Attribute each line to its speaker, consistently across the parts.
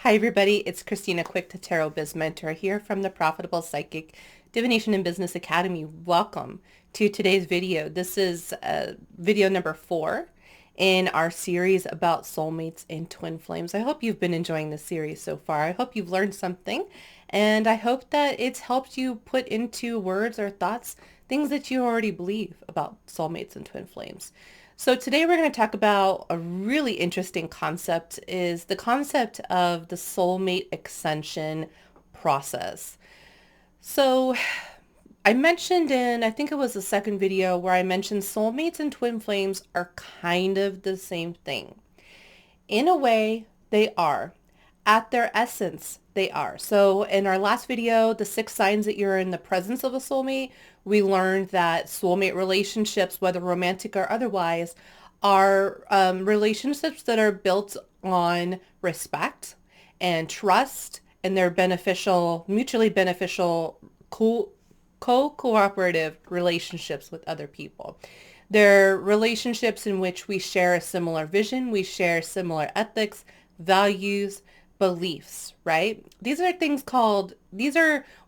Speaker 1: Hi everybody, it's Christina, Quick to Tarot Biz Mentor here from the Profitable Psychic Divination and Business Academy. Welcome to today's video. This is video number 4 in our series about soulmates and twin flames. I hope you've been enjoying this series so far. I hope you've learned something, and I hope that it's helped you put into words or thoughts things that you already believe about soulmates and twin flames. So today we're going to talk about a really interesting concept, is the concept of the Soulmate Ascension process. So I mentioned in, I think it was the second video, where I mentioned soulmates and twin flames are kind of the same thing. In a way, they are. At their essence, they are. So in our last video, the 6 signs that you're in the presence of a soulmate, we learned that soulmate relationships, whether romantic or otherwise, are relationships that are built on respect and trust, and they're beneficial, mutually beneficial, co-cooperative relationships with other people. They're relationships in which we share a similar vision, we share similar ethics, values, beliefs, right? These are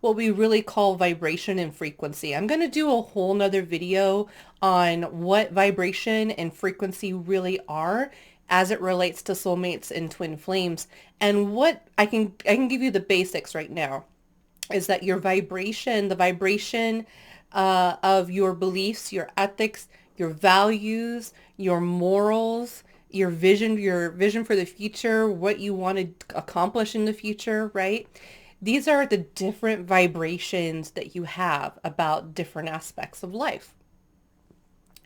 Speaker 1: what we really call vibration and frequency. I'm going to do a whole nother video on what vibration and frequency really are as it relates to soulmates and twin flames. And what I can give you the basics right now is that your vibration, the vibration of your beliefs, your ethics, your values, your morals, your vision for the future, what you want to accomplish in the future, right? These are the different vibrations that you have about different aspects of life.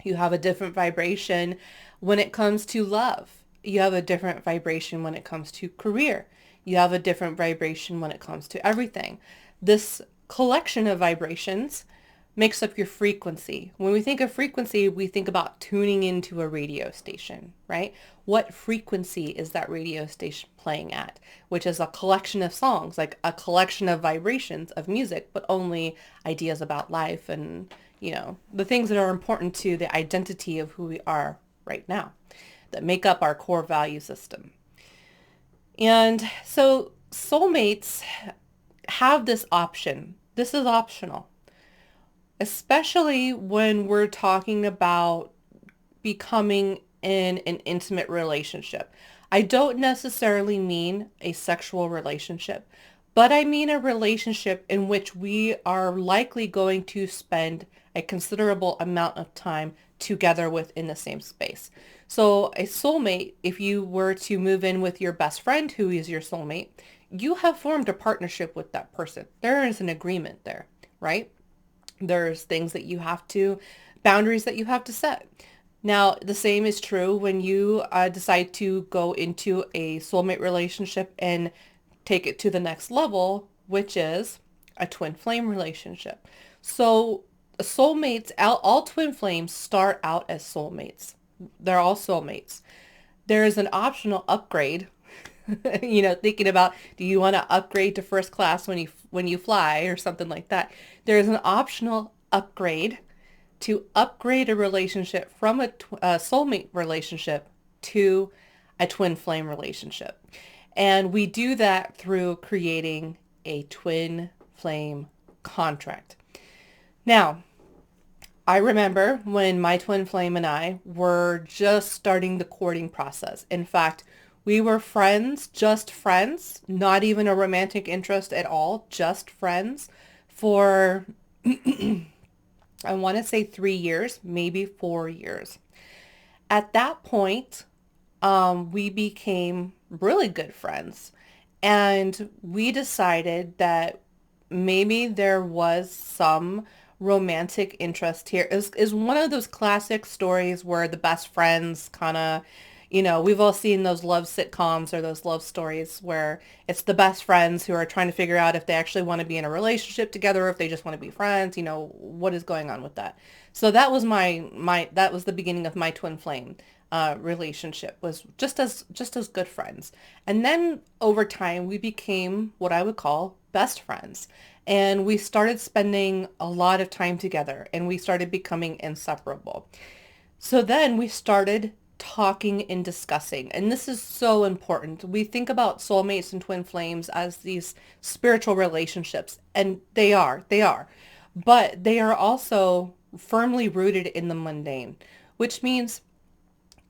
Speaker 1: You have a different vibration when it comes to love. You have a different vibration when it comes to career. You have a different vibration when it comes to everything. This collection of vibrations makes up your frequency. When we think of frequency, we think about tuning into a radio station, right? What frequency is that radio station playing at? Which is a collection of songs, like a collection of vibrations of music, but only ideas about life and, the things that are important to the identity of who we are right now, that make up our core value system. And so soulmates have this option. This is optional, especially when we're talking about becoming in an intimate relationship. I don't necessarily mean a sexual relationship, but I mean a relationship in which we are likely going to spend a considerable amount of time together within the same space. So a soulmate, if you were to move in with your best friend who is your soulmate, you have formed a partnership with that person. There is an agreement there, right? There's things that you have to, boundaries that you have to set. Now, the same is true when you decide to go into a soulmate relationship and take it to the next level, which is a twin flame relationship. So soulmates, all twin flames start out as soulmates. They're all soulmates. There is an optional upgrade. Thinking about, do you want to upgrade to first class when you fly or something like that? There's an optional upgrade to upgrade a relationship from a soulmate relationship to a twin flame relationship. And we do that through creating a twin flame contract. Now, I remember when my twin flame and I were just starting the courting process. In fact, we were friends, just friends, not even a romantic interest at all, just friends for, I want to say 3 years, maybe 4 years. At that point, we became really good friends, and we decided that maybe there was some romantic interest here. Is one of those classic stories where the best friends kind of, we've all seen those love sitcoms or those love stories where it's the best friends who are trying to figure out if they actually want to be in a relationship together or if they just want to be friends, what is going on with that. So that was that was the beginning of my twin flame relationship, was just as good friends. And then over time we became what I would call best friends. And we started spending a lot of time together and we started becoming inseparable. So then we started talking and discussing. And this is so important. We think about soulmates and twin flames as these spiritual relationships, and they are. But they are also firmly rooted in the mundane, which means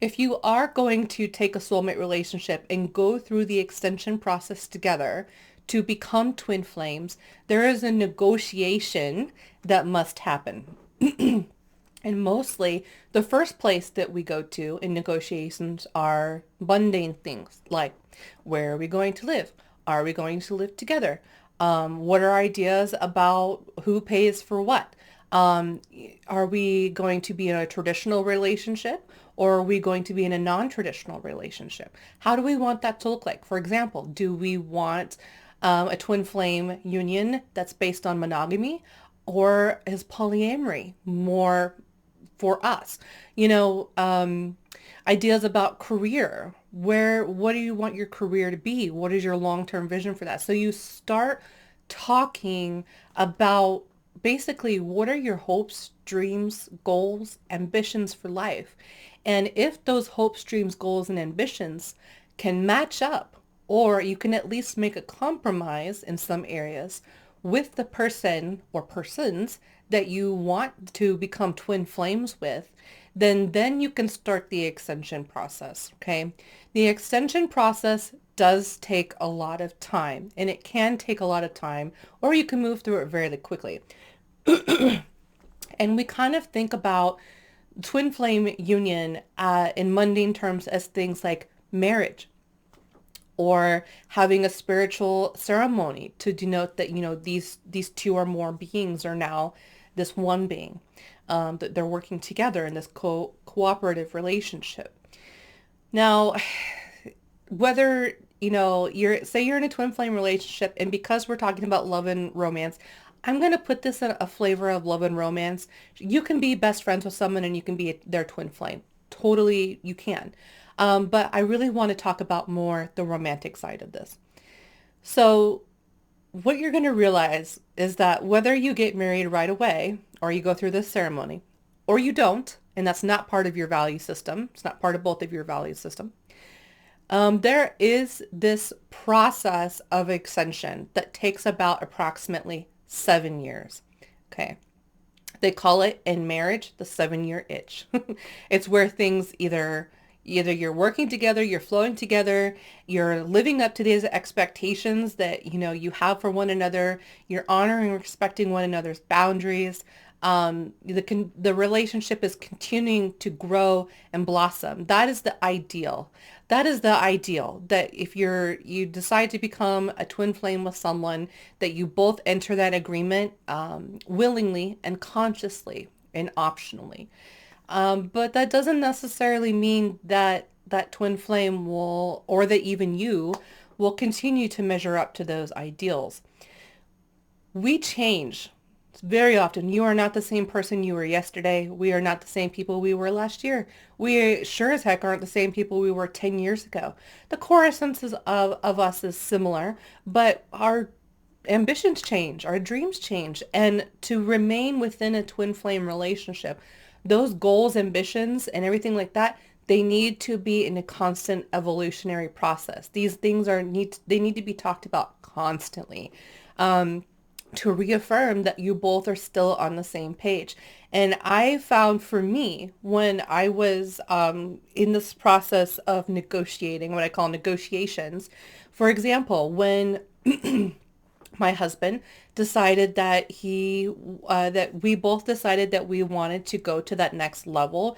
Speaker 1: if you are going to take a soulmate relationship and go through the extension process together to become twin flames, there is a negotiation that must happen. And mostly, the first place that we go to in negotiations are mundane things like, where are we going to live? Are we going to live together? What are ideas about who pays for what? Um, are we going to be in a traditional relationship, or are we going to be in a non-traditional relationship? How do we want that to look like? For example, do we want a twin flame union that's based on monogamy, or is polyamory more for us? You know, ideas about career. What do you want your career to be? What is your long-term vision for that? So you start talking about basically what are your hopes, dreams, goals, ambitions for life. And if those hopes, dreams, goals, and ambitions can match up, or you can at least make a compromise in some areas with the person or persons that you want to become twin flames with, then you can start the extension process, okay? The extension process does take a lot of time, and it can take a lot of time, or you can move through it very quickly. And we kind of think about twin flame union in mundane terms as things like marriage, or having a spiritual ceremony to denote that, you know, these two or more beings are now this one being, that they're working together in this cooperative relationship. Now, whether, you know, you're in a twin flame relationship, and because we're talking about love and romance, I'm going to put this in a flavor of love and romance. You can be best friends with someone and you can be their twin flame. Totally, you can. But I really want to talk about more the romantic side of this. So what you're going to realize is that whether you get married right away, or you go through this ceremony, or you don't, and that's not part of your value system, it's not part of both of your value system, there is this process of extension that takes about approximately 7 years. Okay. They call it in marriage the 7-year itch. It's where things either you're working together, you're flowing together, you're living up to these expectations that, you know, you have for one another, you're honoring and respecting one another's boundaries. The relationship is continuing to grow and blossom. That is the ideal. That is the ideal, that if you decide to become a twin flame with someone, that you both enter that agreement willingly and consciously and optionally. But that doesn't necessarily mean that that twin flame will, or that even you will continue to measure up to those ideals. We change very often. You are not the same person you were yesterday. We are not the same people we were last year. We sure as heck aren't the same people we were 10 years ago. The core essence of us is similar, but our ambitions change, our dreams change. And to remain within a twin flame relationship, those goals, ambitions, and everything like that, they need to be in a constant evolutionary process. These things they need to be talked about constantly. To reaffirm that you both are still on the same page. And I found for me, when I was in this process of negotiating, what I call negotiations, for example, when my husband decided that we both decided that we wanted to go to that next level,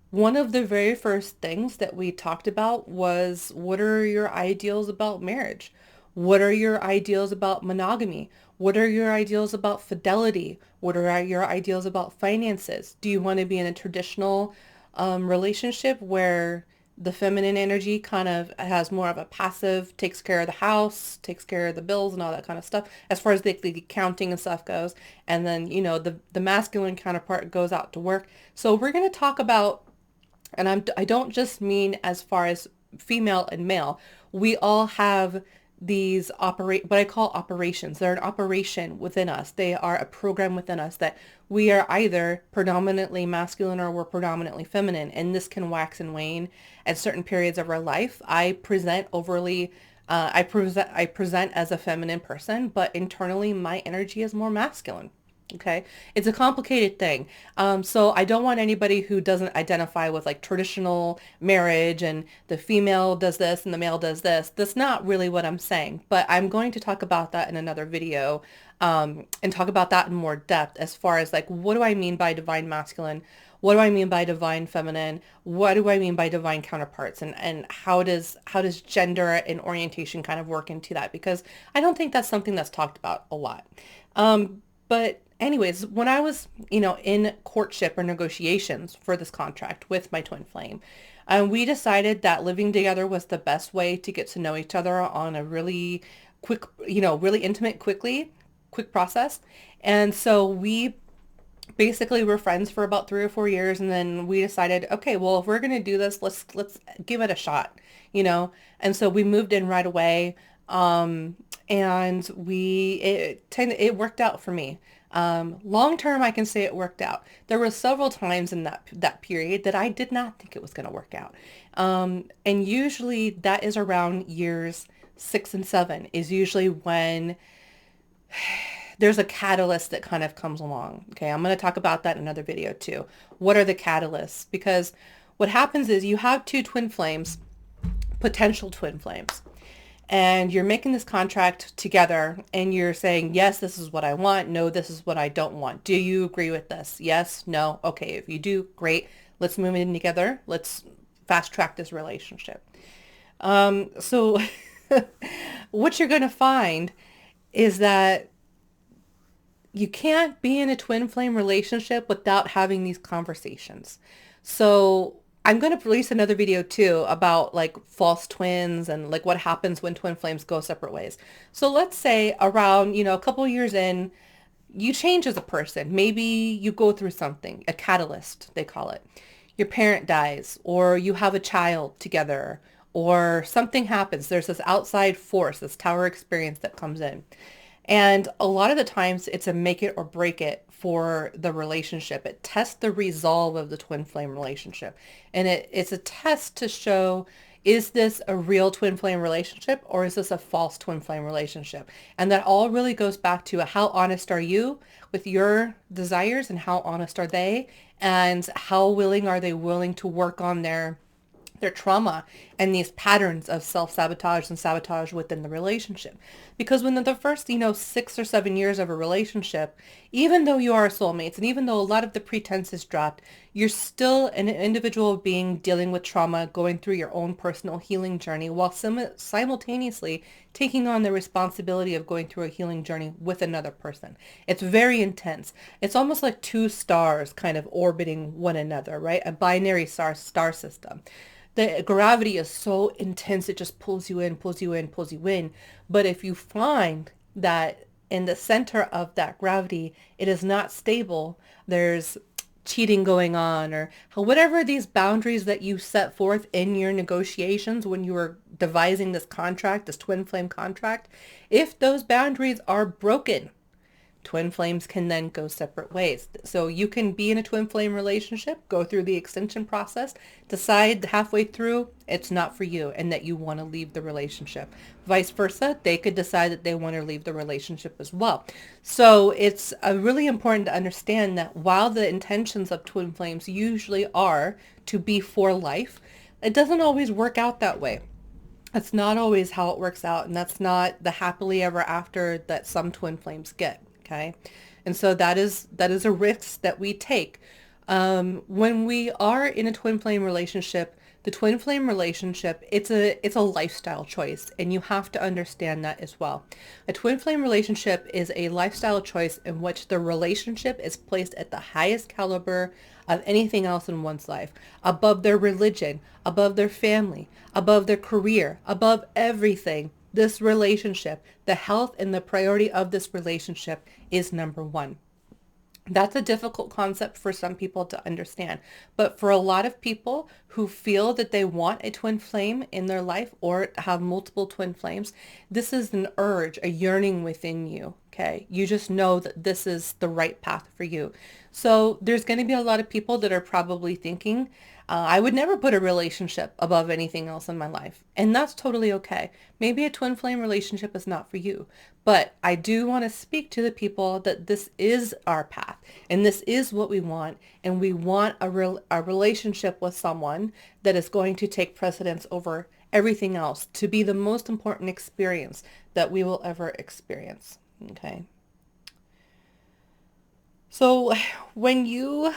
Speaker 1: one of the very first things that we talked about was, what are your ideals about marriage? What are your ideals about monogamy? What are your ideals about fidelity? What are your ideals about finances? Do you want to be in a traditional relationship where the feminine energy kind of has more of a passive, takes care of the house, takes care of the bills and all that kind of stuff, as far as the accounting and stuff goes. And then, you know, the masculine counterpart goes out to work. So we're going to talk about, and I don't just mean as far as female and male. We all have what I call operations. They're an operation within us. They are a program within us that we are either predominantly masculine or we're predominantly feminine, and this can wax and wane at certain periods of our life. I present as a feminine person, but internally my energy is more masculine. Okay. It's a complicated thing. So I don't want anybody who doesn't identify with like traditional marriage and the female does this and the male does this. That's not really what I'm saying, but I'm going to talk about that in another video, and talk about that in more depth as far as like, what do I mean by divine masculine? What do I mean by divine feminine? What do I mean by divine counterparts? And how does gender and orientation kind of work into that? Because I don't think that's something that's talked about a lot. But anyways, when I was, in courtship or negotiations for this contract with my twin flame, we decided that living together was the best way to get to know each other on a really quick, really intimate, quick process. And so we basically were friends for about 3 or 4 years. And then we decided, okay, well, if we're going to do this, let's give it a shot, And so we moved in right away. And it worked out for me. Long term, I can say it worked out. There were several times in that period that I did not think it was going to work out. And usually that is around years 6 and 7 is usually when there's a catalyst that kind of comes along. Okay. I'm going to talk about that in another video too. What are the catalysts? Because what happens is you have two twin flames, potential twin flames, and you're making this contract together and you're saying, yes, this is what I want. No, this is what I don't want. Do you agree with this? Yes, no. Okay. If you do, great. Let's move in together. Let's fast track this relationship. So what you're going to find is that you can't be in a twin flame relationship without having these conversations. So I'm going to release another video too about like false twins and like what happens when twin flames go separate ways. So let's say around, a couple years in, you change as a person. Maybe you go through something, a catalyst, they call it. Your parent dies, or you have a child together, or something happens. There's this outside force, this tower experience that comes in. And a lot of the times it's a make it or break it for the relationship. It tests the resolve of the twin flame relationship. And it's a test to show, is this a real twin flame relationship or is this a false twin flame relationship? And that all really goes back to how honest are you with your desires and how honest are they? And how willing are they to work on their trauma and these patterns of self-sabotage and sabotage within the relationship. Because when the first, 6 or 7 years of a relationship, even though you are soulmates and even though a lot of the pretense is dropped, you're still an individual being dealing with trauma, going through your own personal healing journey while simultaneously taking on the responsibility of going through a healing journey with another person. It's very intense. It's almost like two stars kind of orbiting one another, right? A binary star system. The gravity is so intense, it just pulls you in, pulls you in, pulls you in. But if you find that in the center of that gravity, it is not stable, there's cheating going on or whatever these boundaries that you set forth in your negotiations when you were devising this contract, this twin flame contract, if those boundaries are broken, twin flames can then go separate ways. So you can be in a twin flame relationship, go through the extension process, decide halfway through it's not for you and that you want to leave the relationship. Vice versa, they could decide that they want to leave the relationship as well. So it's really important to understand that while the intentions of twin flames usually are to be for life, it doesn't always work out that way. That's not always how it works out, and that's not the happily ever after that some twin flames get. Okay. And so that is a risk that we take. When we are in a twin flame relationship, the twin flame relationship, it's a lifestyle choice, and you have to understand that as well. A twin flame relationship is a lifestyle choice in which the relationship is placed at the highest caliber of anything else in one's life, above their religion, above their family, above their career, above everything. This relationship, the health and the priority of this relationship is number one. That's a difficult concept for some people to understand. But for a lot of people who feel that they want a twin flame in their life or have multiple twin flames, this is an urge, a yearning within you. Okay. You just know that this is the right path for you. So there's going to be a lot of people that are probably thinking, I would never put a relationship above anything else in my life. And that's totally okay. Maybe a twin flame relationship is not for you. But I do want to speak to the people that this is our path and this is what we want. And we want a relationship with someone that is going to take precedence over everything else, to be the most important experience that we will ever experience. Okay. So when you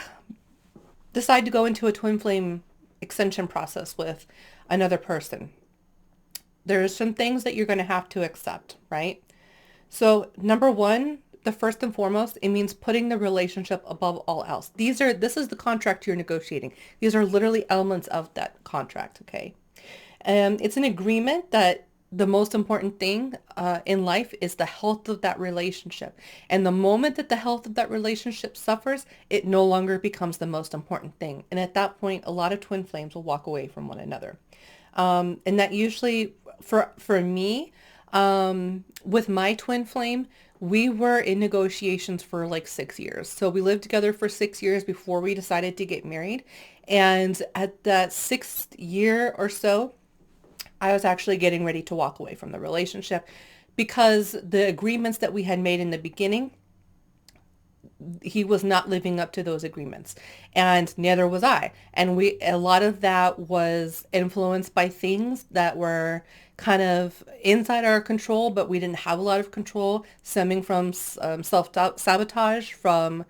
Speaker 1: decide to go into a twin flame ascension process with another person, there's some things that you're going to have to accept, right? So number one, the first and foremost, it means putting the relationship above all else. This is the contract you're negotiating. These are literally elements of that contract, okay? And it's an agreement that the most important thing in life is the health of that relationship. And the moment that the health of that relationship suffers, it no longer becomes the most important thing. And at that point, a lot of twin flames will walk away from one another. And that usually, for me, with my twin flame, we were in negotiations for like 6 years. So we lived together for 6 years before we decided to get married. And at that 6th year or so, I was actually getting ready to walk away from the relationship because the agreements that we had made in the beginning, he was not living up to those agreements, and neither was I. And a lot of that was influenced by things that were kind of inside our control, but we didn't have a lot of control, stemming from self-sabotage, from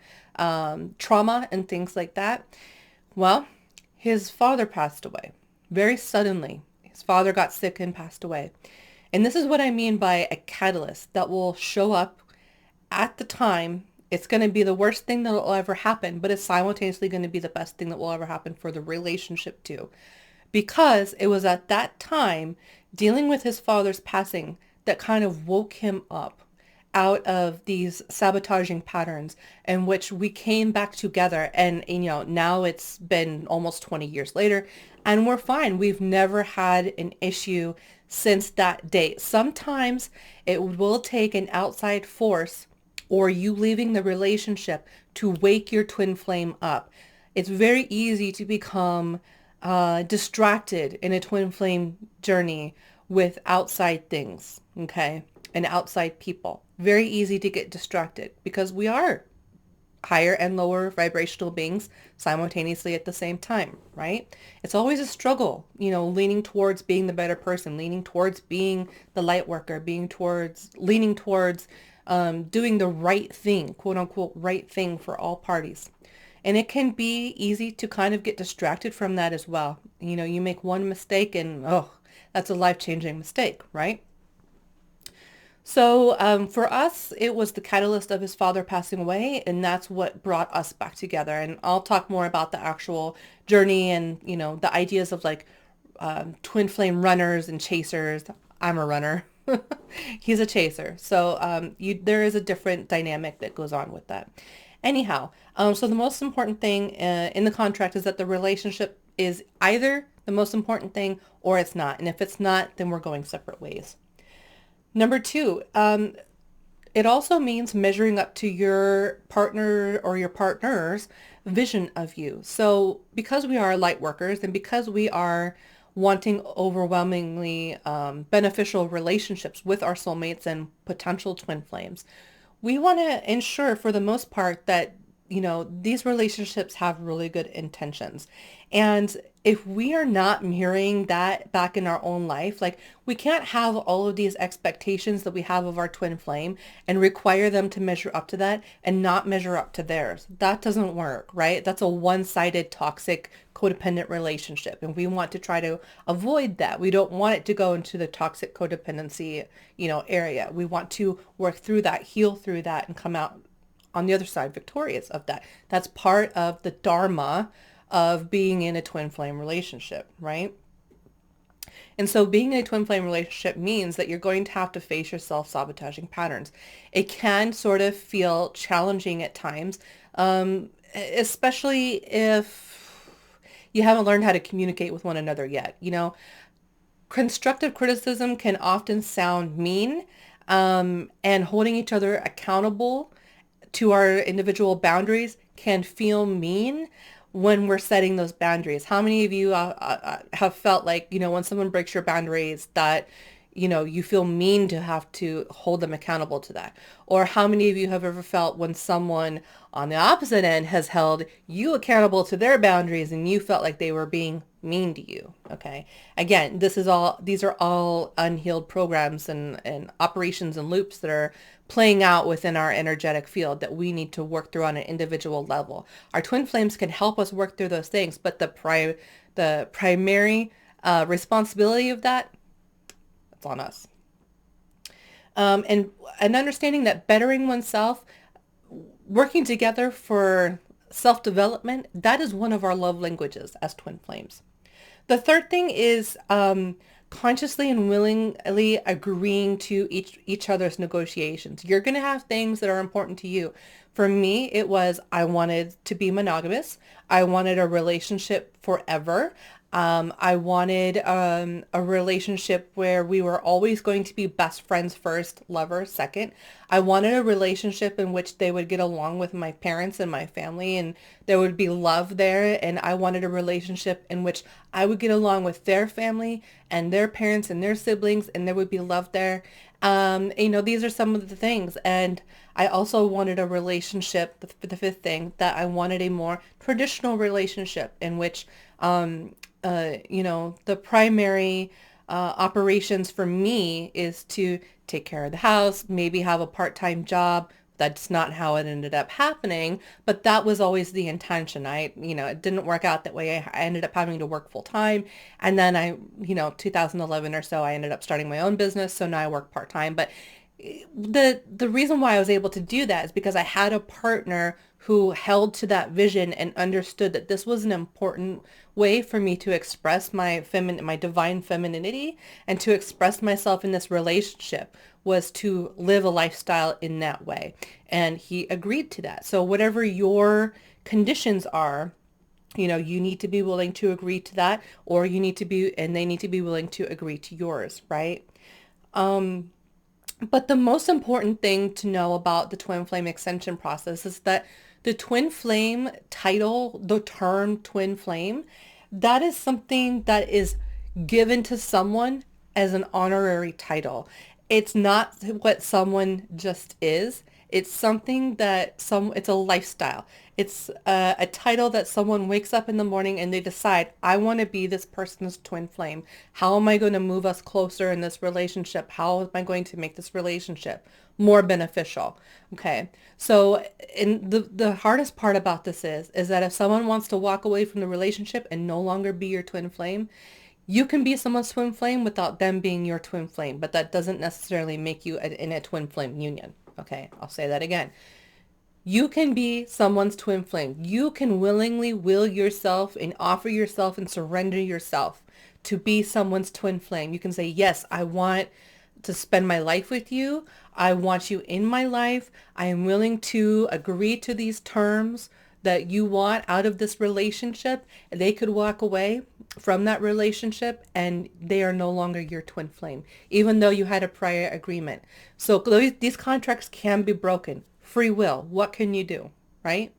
Speaker 1: trauma and things like that. Well, his father passed away very suddenly. His father got sick and passed away. And this is what I mean by a catalyst that will show up at the time. It's going to be the worst thing that will ever happen, but it's simultaneously going to be the best thing that will ever happen for the relationship too. Because it was at that time, dealing with his father's passing, that kind of woke him up out of these sabotaging patterns in which we came back together. And now it's been almost 20 years later and we're fine. We've never had an issue since that date. Sometimes it will take an outside force or you leaving the relationship to wake your twin flame up. It's very easy to become distracted in a twin flame journey with outside things, okay, and outside people. Very easy to get distracted because we are higher and lower vibrational beings simultaneously at the same time, right? It's always a struggle, leaning towards being the better person, leaning towards being the light worker, leaning towards doing the right thing, quote unquote, right thing for all parties. And it can be easy to kind of get distracted from that as well. You make one mistake and, oh, that's a life-changing mistake, right? So for us, it was the catalyst of his father passing away, and that's what brought us back together. And I'll talk more about the actual journey and, the ideas of like twin flame runners and chasers. I'm a runner. He's a chaser. So there is a different dynamic that goes on with that. Anyhow, so the most important thing in the contract is that the relationship is either the most important thing or it's not. And if it's not, then we're going separate ways. Number two, it also means measuring up to your partner or your partner's vision of you. So because we are light workers and because we are wanting overwhelmingly beneficial relationships with our soulmates and potential twin flames, we want to ensure for the most part that, these relationships have really good intentions. And if we are not mirroring that back in our own life, like we can't have all of these expectations that we have of our twin flame and require them to measure up to that and not measure up to theirs. That doesn't work, right? That's a one-sided toxic codependent relationship. And we want to try to avoid that. We don't want it to go into the toxic codependency, area. We want to work through that, heal through that, and come out on the other side victorious of that. That's part of the dharma of being in a twin flame relationship, right? And so being in a twin flame relationship means that you're going to have to face your self-sabotaging patterns. It can sort of feel challenging at times especially if you haven't learned how to communicate with one another yet. Constructive criticism can often sound mean, and holding each other accountable to our individual boundaries can feel mean when we're setting those boundaries. How many of you have felt like, when someone breaks your boundaries, that, you feel mean to have to hold them accountable to that? Or how many of you have ever felt when someone on the opposite end has held you accountable to their boundaries and you felt like they were being mean to you? Okay. Again, these are all unhealed programs and operations and loops that are playing out within our energetic field that we need to work through on an individual level. Our twin flames can help us work through those things, but the primary responsibility of that, it's on us. And understanding that bettering oneself, working together for self-development, that is one of our love languages as twin flames. The third thing is consciously and willingly agreeing to each other's negotiations. You're going to have things that are important to you. For me, it was I wanted to be monogamous. I wanted a relationship forever. I wanted a relationship where we were always going to be best friends first, lovers second. I wanted a relationship in which they would get along with my parents and my family and there would be love there. And I wanted a relationship in which I would get along with their family and their parents and their siblings and there would be love there. These are some of the things. And I also wanted a relationship, the fifth thing, that I wanted a more traditional relationship in which the primary operations for me is to take care of the house, maybe have a part-time job. That's not how it ended up happening, but that was always the intention. It didn't work out that way. I ended up having to work full time. And then 2011 or so, I ended up starting my own business. So now I work part time. But the reason why I was able to do that is because I had a partner who held to that vision and understood that this was an important way for me to express my divine femininity and to express myself in this relationship was to live a lifestyle in that way. And he agreed to that. So whatever your conditions are, you need to be willing to agree to that, or they need to be willing to agree to yours, right? But the most important thing to know about the twin flame ascension process is that the twin flame title, the term twin flame, that is something that is given to someone as an honorary title. It's not what someone just is. It's something it's a lifestyle. It's a title that someone wakes up in the morning and they decide, I want to be this person's twin flame. How am I going to move us closer in this relationship? How am I going to make this relationship more beneficial? Okay. So, and the hardest part about this is that if someone wants to walk away from the relationship and no longer be your twin flame, you can be someone's twin flame without them being your twin flame, but that doesn't necessarily make you in a twin flame union. Okay, I'll say that again. You can be someone's twin flame. You can willingly will yourself and offer yourself and surrender yourself to be someone's twin flame. You can say, yes, I want to spend my life with you. I want you in my life. I am willing to agree to these terms that you want out of this relationship. They could walk away from that relationship and they are no longer your twin flame, even though you had a prior agreement. So these contracts can be broken. Free will. What can you do? Right?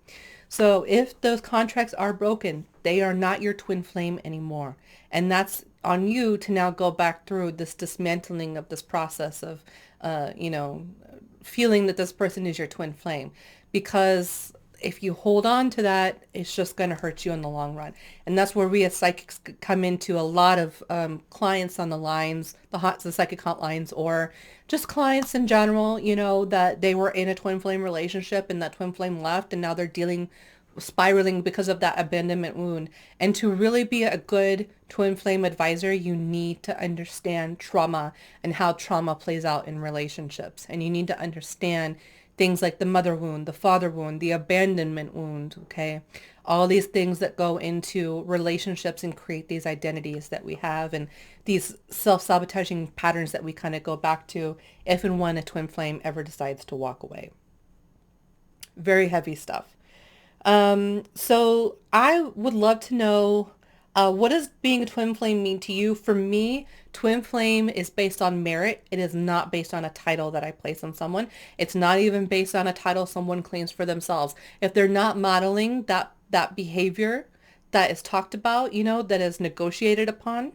Speaker 1: So if those contracts are broken, they are not your twin flame anymore. And that's on you to now go back through this dismantling of this process of, feeling that this person is your twin flame. Because if you hold on to that, it's just going to hurt you in the long run. And that's where we as psychics come into a lot of clients on the lines, the psychic hotlines, or just clients in general, that they were in a twin flame relationship and that twin flame left and now they're spiraling because of that abandonment wound. And to really be a good twin flame advisor, you need to understand trauma and how trauma plays out in relationships. And you need to understand things like the mother wound, the father wound, the abandonment wound, okay? All these things that go into relationships and create these identities that we have and these self-sabotaging patterns that we kind of go back to if and when a twin flame ever decides to walk away. Very heavy stuff. So I would love to know, what does being a twin flame mean to you? For me, twin flame is based on merit. It is not based on a title that I place on someone. It's not even based on a title someone claims for themselves. If they're not modeling that behavior that is talked about, that is negotiated upon,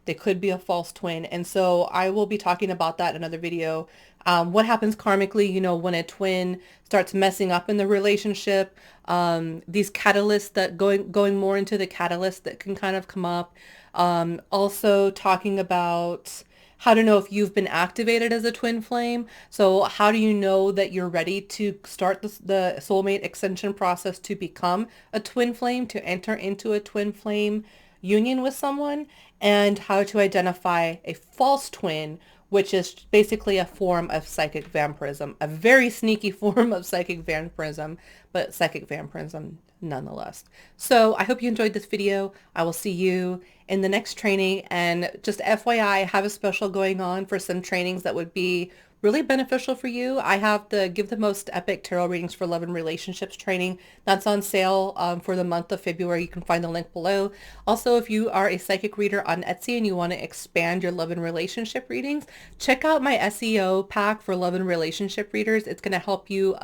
Speaker 1: they could be a false twin. And so I will be talking about that in another video. What happens karmically, when a twin starts messing up in the relationship, these catalysts that going more into the catalysts that can kind of come up. Also talking about how to know if you've been activated as a twin flame. So how do you know that you're ready to start the soulmate ascension process to become a twin flame, to enter into a twin flame union with someone, and how to identify a false twin, which is basically a form of psychic vampirism, a very sneaky form of psychic vampirism, but psychic vampirism nonetheless. So I hope you enjoyed this video. I will see you in the next training, and just FYI, I have a special going on for some trainings that would be really beneficial for you. I have the Give the Most Epic Tarot Readings for Love and Relationships training. That's on sale for the month of February. You can find the link below. Also, if you are a psychic reader on Etsy and you want to expand your love and relationship readings, check out my SEO pack for love and relationship readers. It's going to help you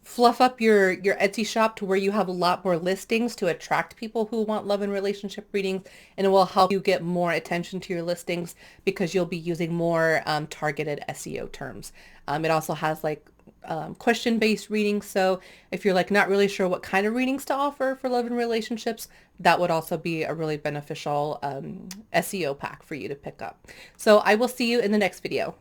Speaker 1: fluff up your Etsy shop to where you have a lot more listings to attract people who want love and relationship readings, and it will help you get more attention to your listings because you'll be using more targeted SEO terms. It also has like question-based readings, so if you're like not really sure what kind of readings to offer for love and relationships, that would also be a really beneficial SEO pack for you to pick up. So I will see you in the next video.